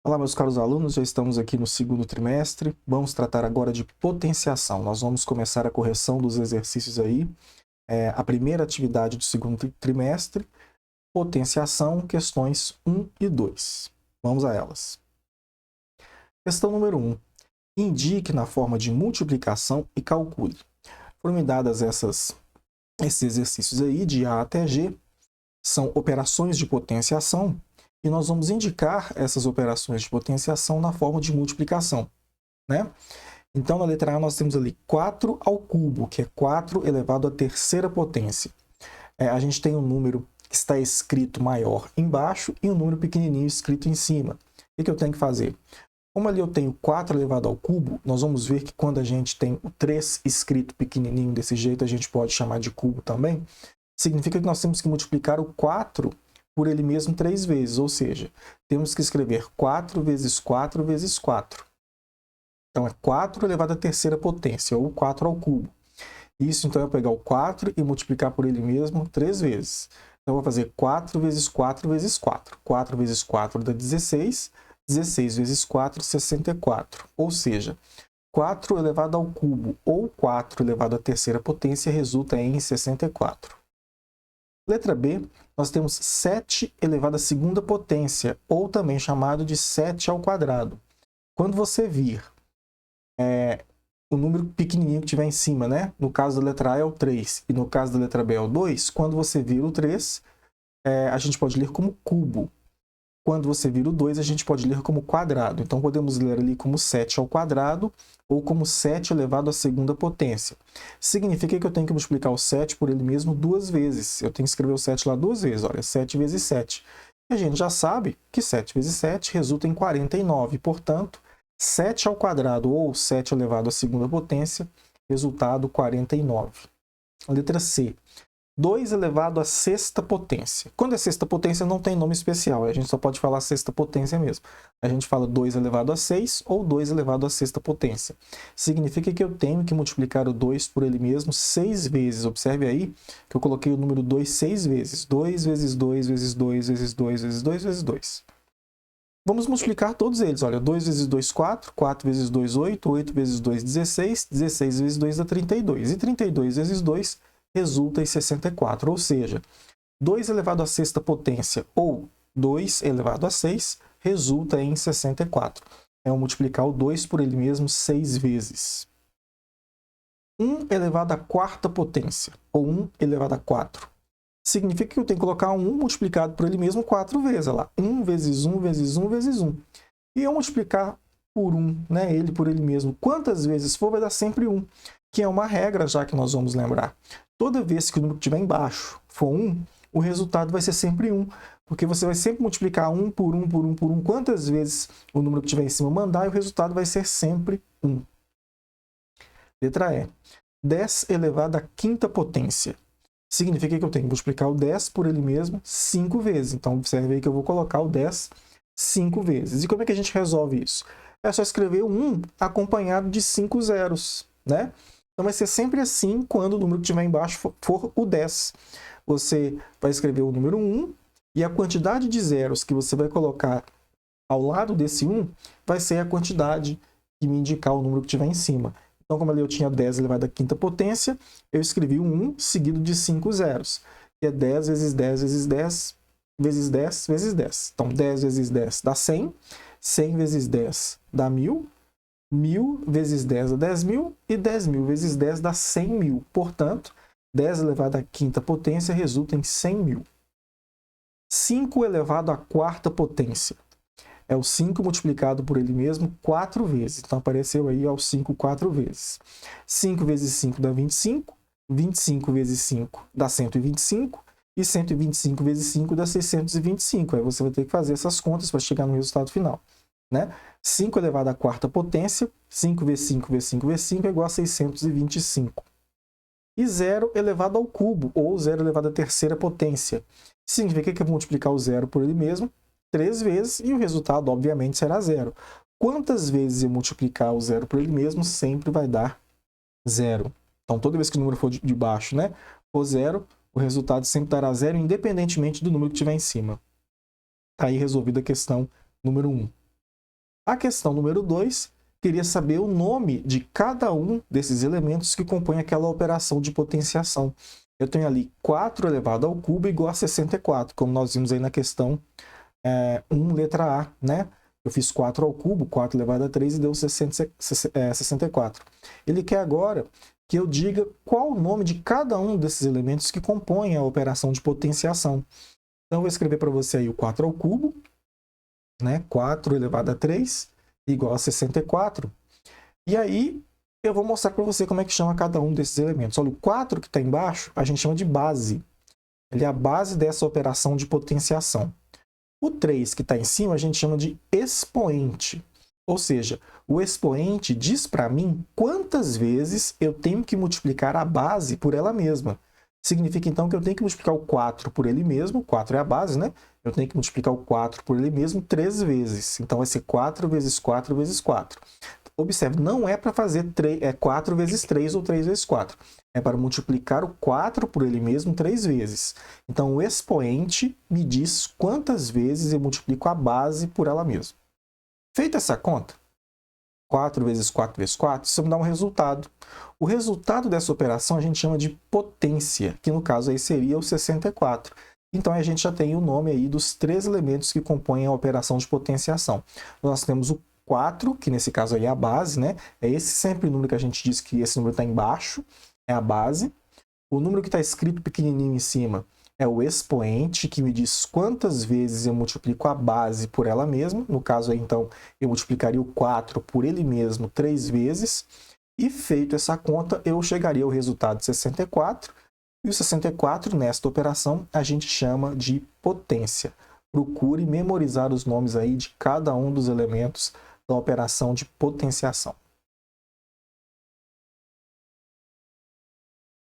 Olá, meus caros alunos, já estamos aqui no segundo trimestre. Vamos tratar agora de potenciação. Nós vamos começar a correção dos exercícios aí. A primeira atividade do segundo trimestre, potenciação, questões 1 e 2. Vamos a elas. Questão número 1. Indique na forma de multiplicação e calcule. Foram me dadas esses exercícios aí, de A até G. São operações de potenciação. E nós vamos indicar essas operações de potenciação na forma de multiplicação, né? Então, na letra A, nós temos ali 4 ao cubo, que é 4 elevado à terceira potência. A gente tem um número que está escrito maior embaixo e um número pequenininho escrito em cima. O que eu tenho que fazer? Como ali eu tenho 4 elevado ao cubo, nós vamos ver que quando a gente tem o 3 escrito pequenininho desse jeito, a gente pode chamar de cubo também. Significa que nós temos que multiplicar o 4 por ele mesmo 3 vezes, ou seja, temos que escrever 4 vezes 4 vezes 4. Então, é 4 elevado à terceira potência, ou 4 ao cubo. Isso, então, é pegar o 4 e multiplicar por ele mesmo 3 vezes. Então, eu vou fazer 4 vezes 4 vezes 4. 4 vezes 4 dá 16, 16 vezes 4, 64. Ou seja, 4 elevado ao cubo ou 4 elevado à terceira potência resulta em 64. Letra B, nós temos 7 elevado à segunda potência, ou também chamado de 7 ao quadrado. Quando você vir o número pequenininho que tiver em cima, né? No caso da letra A é o 3 e no caso da letra B é o 2, quando você vir o 3, a gente pode ler como cubo. Quando você vir o 2, a gente pode ler como quadrado. Então, podemos ler ali como 7 ao quadrado ou como 7 elevado à segunda potência. Significa que eu tenho que multiplicar o 7 por ele mesmo 2 vezes. Eu tenho que escrever o 7 lá 2 vezes. Olha, 7 vezes 7. E a gente já sabe que 7 vezes 7 resulta em 49. Portanto, 7 ao quadrado ou 7 elevado à segunda potência, resultado 49. Letra C. 2 elevado à sexta potência. Quando é sexta potência, não tem nome especial. A gente só pode falar sexta potência mesmo. A gente fala 2 elevado a 6 ou 2 elevado à sexta potência. Significa que eu tenho que multiplicar o 2 por ele mesmo 6 vezes. Observe aí que eu coloquei o número 2 6 vezes. 2 vezes 2 vezes 2 vezes 2 vezes 2 vezes 2. Vamos multiplicar todos eles. Olha, 2 vezes 2, 4. 4 vezes 2, 8. 8 vezes 2, 16. 16 vezes 2 dá 32. E 32 vezes 2 resulta em 64, ou seja, 2 elevado à sexta potência ou 2 elevado a 6 resulta em 64. É multiplicar o 2 por ele mesmo 6 vezes. 1 elevado à quarta potência ou 1 elevado a 4. Significa que eu tenho que colocar 1 multiplicado por ele mesmo 4 vezes. Olha lá, 1 vezes 1 vezes 1 vezes 1. E eu multiplicar por 1, né, ele por ele mesmo, quantas vezes for, vai dar sempre 1, que é uma regra já que nós vamos lembrar. Toda vez que o número que estiver embaixo for 1, o resultado vai ser sempre 1, porque você vai sempre multiplicar 1 por 1 por 1 por 1, quantas vezes o número que estiver em cima mandar, e o resultado vai ser sempre 1. Letra E. 10 elevado à quinta potência. Significa que eu tenho que multiplicar o 10 por ele mesmo 5 vezes. Então, observe aí que eu vou colocar o 10 5 vezes. E como é que a gente resolve isso? É só escrever o 1 acompanhado de 5 zeros, né? Então, vai ser sempre assim quando o número que estiver embaixo for o 10. Você vai escrever o número 1 e a quantidade de zeros que você vai colocar ao lado desse 1 vai ser a quantidade que me indicar o número que estiver em cima. Então, como ali eu tinha 10 elevado à quinta potência, eu escrevi o 1 seguido de 5 zeros, que é 10 vezes 10 vezes 10 vezes 10 vezes 10. Então, 10 vezes 10 dá 100, 100 vezes 10 dá 1000, 1000 vezes 10 dá 10.000 e 10.000 vezes 10 dá 100.000. Portanto, 10 elevado à quinta potência resulta em 100.000. 5 elevado à quarta potência. É o 5 multiplicado por ele mesmo 4 vezes. Então, apareceu aí o 5 4 vezes. 5 vezes 5 dá 25. 25 vezes 5 dá 125. E 125 vezes 5 dá 625. Aí você vai ter que fazer essas contas para chegar no resultado final, né? 5 elevado à quarta potência, 5 vezes 5 vezes 5 vezes 5 é igual a 625. E 0 elevado ao cubo, ou 0 elevado à terceira potência. Significa que eu vou multiplicar o 0 por ele mesmo 3 vezes e o resultado, obviamente, será 0. Quantas vezes eu multiplicar o 0 por ele mesmo, sempre vai dar 0. Então, toda vez que o número for de baixo, né, for 0, o resultado sempre dará 0, independentemente do número que estiver em cima. Está aí resolvida a questão número 1. A questão número 2, queria saber o nome de cada um desses elementos que compõem aquela operação de potenciação. Eu tenho ali 4 elevado ao cubo igual a 64, como nós vimos aí na questão 1, letra A, né? Eu fiz 4 ao cubo, 4 elevado a 3 e deu 64. Ele quer agora que eu diga qual o nome de cada um desses elementos que compõem a operação de potenciação. Então, eu vou escrever para você aí o 4 ao cubo, né? 4 elevado a 3 igual a 64. E aí, eu vou mostrar para você como é que chama cada um desses elementos. Olha, o 4 que está embaixo, a gente chama de base. Ele é a base dessa operação de potenciação. O 3 que está em cima, a gente chama de expoente. Ou seja, o expoente diz para mim quantas vezes eu tenho que multiplicar a base por ela mesma. Significa, então, que eu tenho que multiplicar o 4 por ele mesmo. 4 é a base, né? Eu tenho que multiplicar o 4 por ele mesmo 3 vezes. Então, vai ser 4 vezes 4 vezes 4. Observe, não é para fazer 4 vezes 3 ou 3 vezes 4. É para multiplicar o 4 por ele mesmo 3 vezes. Então, o expoente me diz quantas vezes eu multiplico a base por ela mesma. Feita essa conta, 4 vezes 4 vezes 4, isso me dá um resultado. O resultado dessa operação a gente chama de potência, que no caso aí seria o 64. Então, a gente já tem o nome aí dos 3 elementos que compõem a operação de potenciação. Nós temos o 4, que nesse caso aí é a base, né? É esse sempre o número que a gente diz que esse número está embaixo, é a base. O número que está escrito pequenininho em cima é o expoente, que me diz quantas vezes eu multiplico a base por ela mesma. No caso aí, então, eu multiplicaria o 4 por ele mesmo 3 vezes. E feito essa conta, eu chegaria ao resultado de 64. E o 64, nesta operação, a gente chama de potência. Procure memorizar os nomes aí de cada um dos elementos da operação de potenciação.